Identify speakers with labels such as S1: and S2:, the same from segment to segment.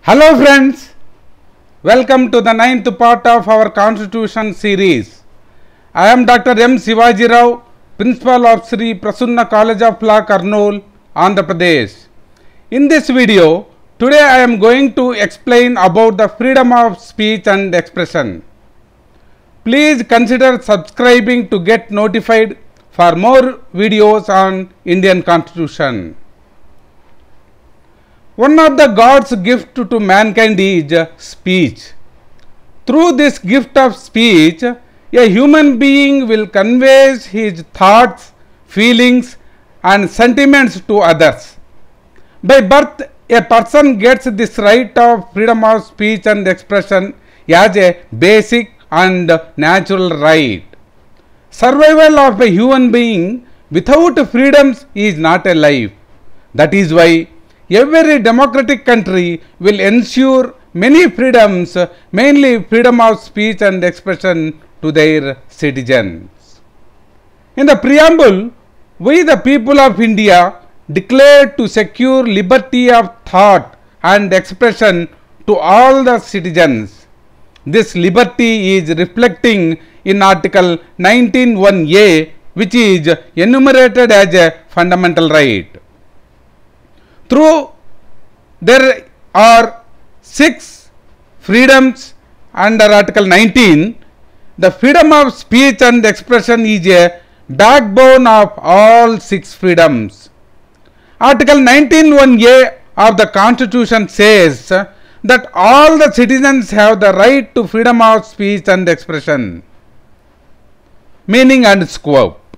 S1: Hello friends, welcome to the ninth part of our Constitution series. I am Dr. M. Sivaji Rao, Principal of Sri Prasunna College of Law, Kurnool, Andhra Pradesh. In this video, today I am going to explain about the freedom of speech and expression. Please consider subscribing to get notified for more videos on Indian Constitution. One of the God's gift to mankind is speech. Through this gift of speech, a human being will convey his thoughts, feelings and sentiments to others. By birth, a person gets this right of freedom of speech and expression as a basic and natural right. Survival of a human being without freedoms is not a life. That is why every democratic country will ensure many freedoms, mainly freedom of speech and expression to their citizens. In the preamble, we the people of India declare to secure liberty of thought and expression to all the citizens. This liberty is reflecting in Article 19(1)(a), which is enumerated as a fundamental right. There are 6 freedoms under Article 19. The freedom of speech and expression is a backbone of all 6 freedoms. Article 19(1)(a) of the Constitution says that all the citizens have the right to freedom of speech and expression. Meaning and scope.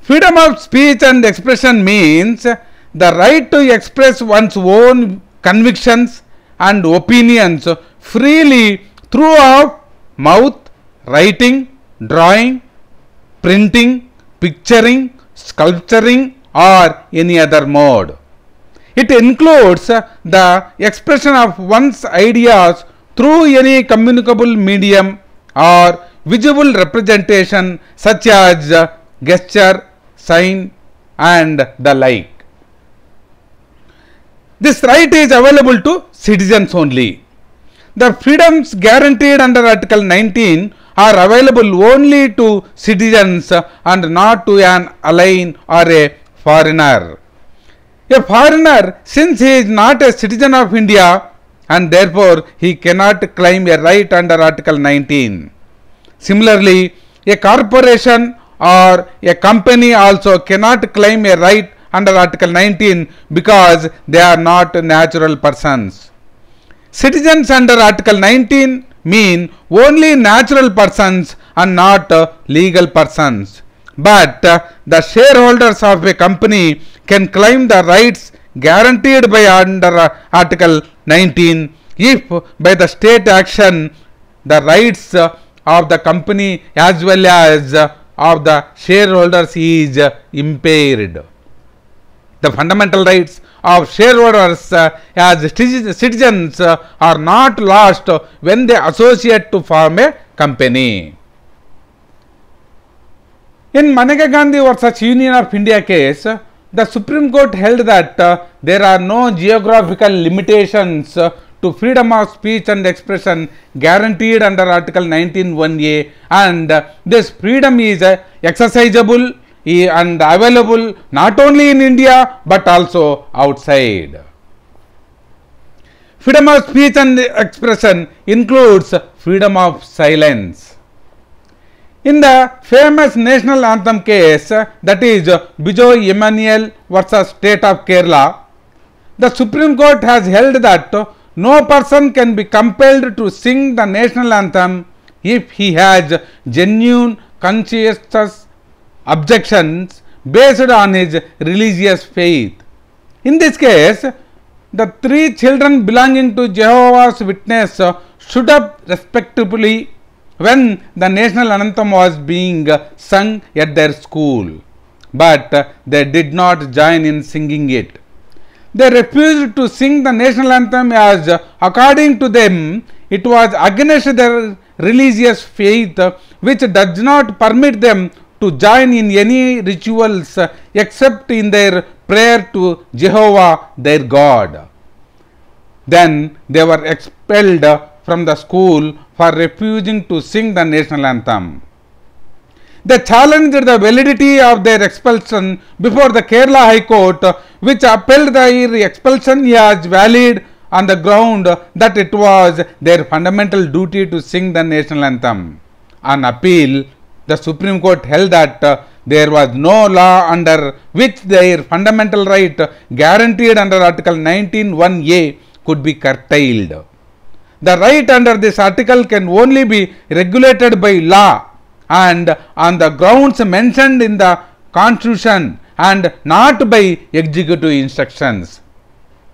S1: Freedom of speech and expression means the right to express one's own convictions and opinions freely through mouth, writing, drawing, printing, picturing, sculpturing or any other mode. It includes the expression of one's ideas through any communicable medium or visible representation such as gesture, sign and the like. This right is available to citizens only. The freedoms guaranteed under Article 19 are available only to citizens and not to an alien or a foreigner. A foreigner, since he is not a citizen of India and therefore he cannot claim a right under Article 19. Similarly, a corporation or a company also cannot claim a right under Article 19 because they are not natural persons. Citizens under Article 19 mean only natural persons and not legal persons. But the shareholders of a company can claim the rights guaranteed by under Article 19 if by the state action the rights of the company as well as of the shareholders is impaired. The fundamental rights of shareholders as citizens are not lost when they associate to form a company. In Maneka Gandhi vs. Union of India case, the Supreme Court held that there are no geographical limitations to freedom of speech and expression guaranteed under Article 19(1)(a) and this freedom is exercisable and available not only in India but also outside. Freedom of speech and expression includes freedom of silence. In the famous national anthem case, that is Bijoy Emmanuel vs. State of Kerala, the Supreme Court has held that no person can be compelled to sing the national anthem if he has genuine conscientious objections based on his religious faith. In this case, the 3 children belonging to Jehovah's Witness stood up respectfully when the national anthem was being sung at their school, but they did not join in singing it. They refused to sing the national anthem as according to them it was against their religious faith, which does not permit them to join in any rituals except in their prayer to Jehovah their God. Then they were expelled from the school for refusing to sing the national anthem. They challenged the validity of their expulsion before the Kerala High Court, which upheld their expulsion as valid on the ground that it was their fundamental duty to sing the national anthem. On appeal, the Supreme Court held that there was no law under which their fundamental right guaranteed under Article 19(1)(a) could be curtailed. The right under this article can only be regulated by law and on the grounds mentioned in the Constitution and not by executive instructions.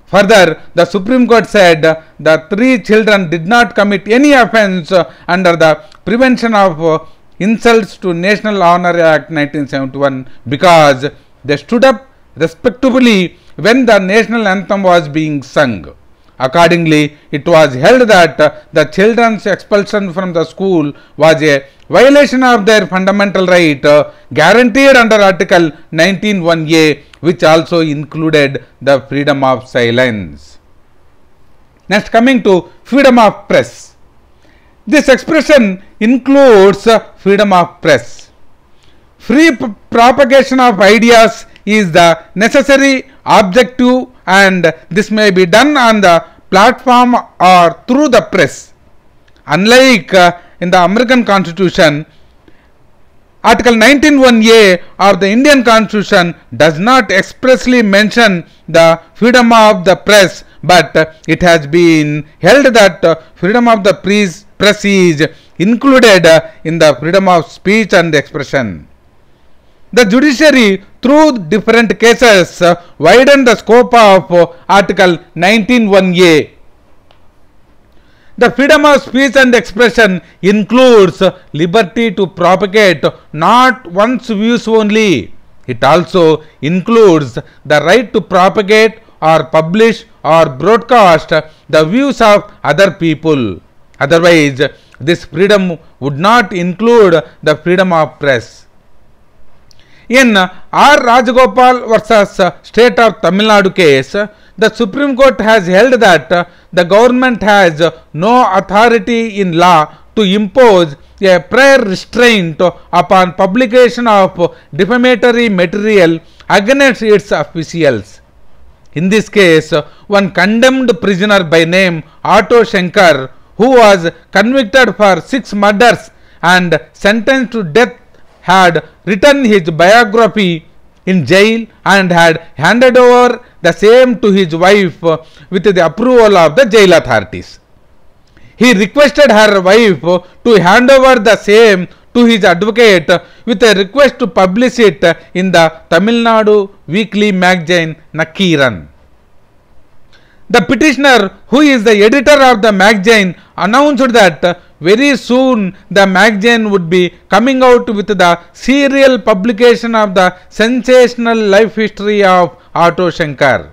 S1: Further, the Supreme Court said the three children did not commit any offence under the Prevention of Insults to National Honour Act 1971 because they stood up respectfully when the national anthem was being sung. Accordingly, it was held that the children's expulsion from the school was a violation of their fundamental right guaranteed under Article 19(1)(a), which also included the freedom of silence. Next, coming to freedom of press. This expression includes freedom of press. Free propagation of ideas is the necessary objective, and this may be done on the platform or through the press. Unlike in the American Constitution, Article 19(1)(a) of the Indian Constitution does not expressly mention the freedom of the press, but it has been held that freedom of the press is included in the freedom of speech and expression. The judiciary, through different cases, widened the scope of Article 19(1)(a). The freedom of speech and expression includes liberty to propagate not one's views only. It also includes the right to propagate or publish or broadcast the views of other people. Otherwise, this freedom would not include the freedom of press. In R. Rajagopal versus State of Tamil Nadu case, the Supreme Court has held that the government has no authority in law to impose a prior restraint upon publication of defamatory material against its officials. In this case, one condemned prisoner by name Auto Shankar, who was convicted for 6 murders and sentenced to death, had written his biography in jail and had handed over the same to his wife with the approval of the jail authorities. He requested her wife to hand over the same to his advocate with a request to publish it in the Tamil Nadu weekly magazine Nakkiran. The petitioner, who is the editor of the magazine, announced that very soon the magazine would be coming out with the serial publication of the sensational life history of Auto Shankar.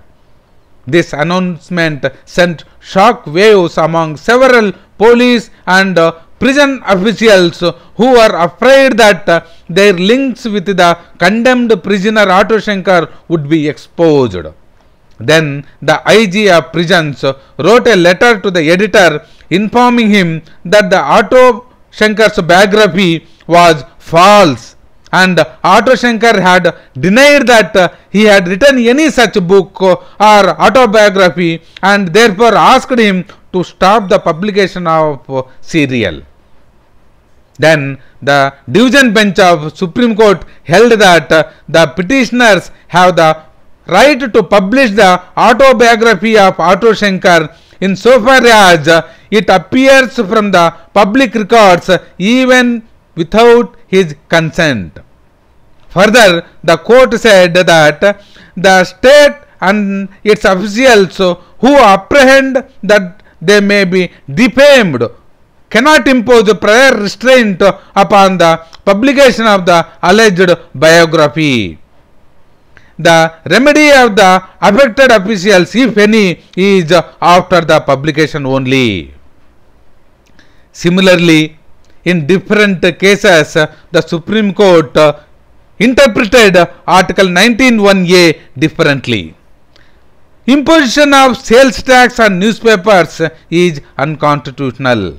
S1: This announcement sent shock waves among several police and prison officials who were afraid that their links with the condemned prisoner Auto Shankar would be exposed. Then the IG of prisons wrote a letter to the editor informing him that the Auto Shankar's biography was false, and Auto Shankar had denied that he had written any such book or autobiography, and therefore asked him to stop the publication of serial. Then the division bench of Supreme Court held that the petitioners have the right to publish the autobiography of Auto Shankar insofar as it appears from the public records even without his consent. Further, the court said that the state and its officials who apprehend that they may be defamed cannot impose prior restraint upon the publication of the alleged biography. The remedy of the affected officials, if any, is after the publication only. Similarly, in different cases, the Supreme Court interpreted Article 19(1)(a) differently. Imposition of sales tax on newspapers is unconstitutional.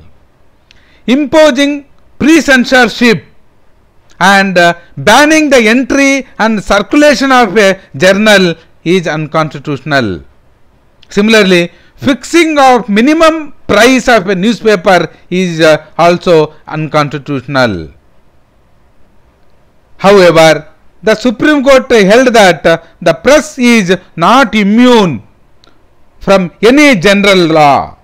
S1: Imposing pre-censorship and banning the entry and circulation of a journal is unconstitutional. Similarly, fixing of minimum price of a newspaper is also unconstitutional. However, the Supreme Court held that the press is not immune from any general law.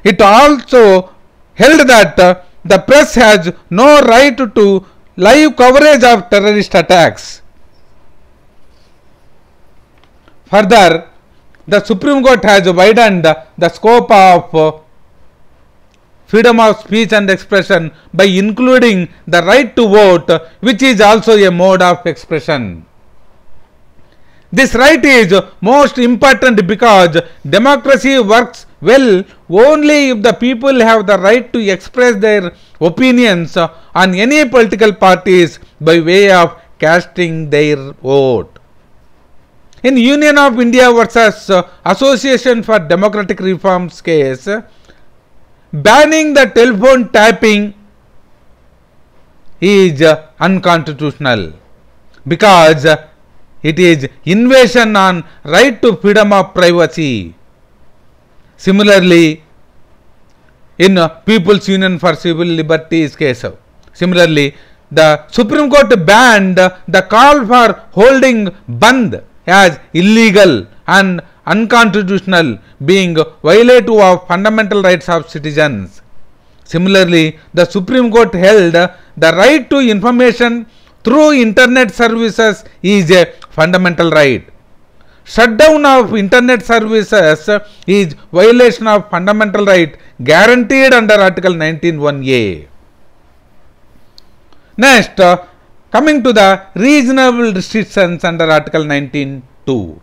S1: It also held that the press has no right to live coverage of terrorist attacks. Further, the Supreme Court has widened the scope of freedom of speech and expression by including the right to vote, which is also a mode of expression. This right is most important because democracy works well only if the people have the right to express their opinions on any political parties by way of casting their vote. In Union of India versus Association for Democratic Reforms case, banning the telephone tapping is unconstitutional because it is invasion on right to freedom of privacy. Similarly, in People's Union for Civil Liberties case, similarly, the Supreme Court banned the call for holding Bandh as illegal and unconstitutional, being violative of fundamental rights of citizens. Similarly, the Supreme Court held the right to information through internet services is a fundamental right. Shutdown of internet services is violation of fundamental right guaranteed under Article 19(1)(a). Next, coming to the reasonable restrictions under Article 19(2).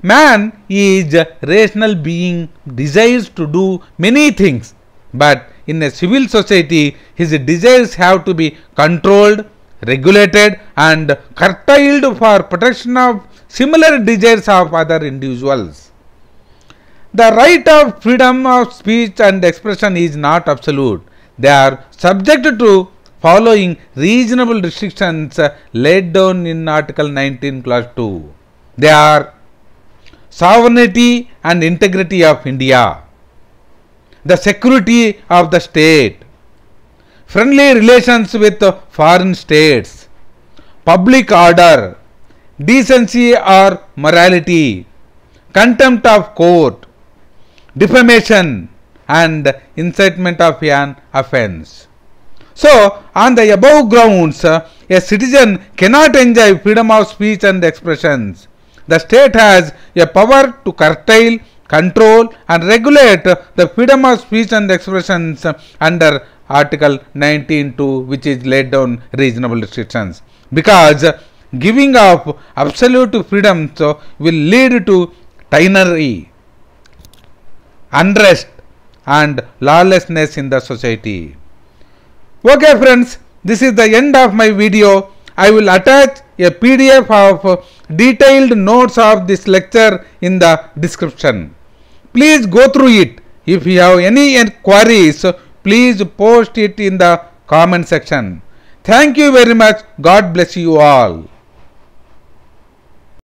S1: Man is a rational being, desires to do many things, but in a civil society his desires have to be controlled, regulated and curtailed for protection of similar desires of other individuals. The right of freedom of speech and expression is not absolute. They are subject to following reasonable restrictions laid down in Article 19 Clause 2. They are sovereignty and integrity of India, the security of the state, friendly relations with foreign states, public order, decency or morality, contempt of court, defamation and incitement of an offence. So, on the above grounds, a citizen cannot enjoy freedom of speech and expressions. The state has a power to curtail, control and regulate the freedom of speech and expressions under Article 19(2), which is laid down reasonable restrictions, because giving of absolute freedoms will lead to tyranny, unrest and lawlessness in the society. Okay friends, this is the end of my video. I will attach a PDF of detailed notes of this lecture in the description. Please go through it. If you have any queries, please post it in the comment section. Thank you very much. God bless you all.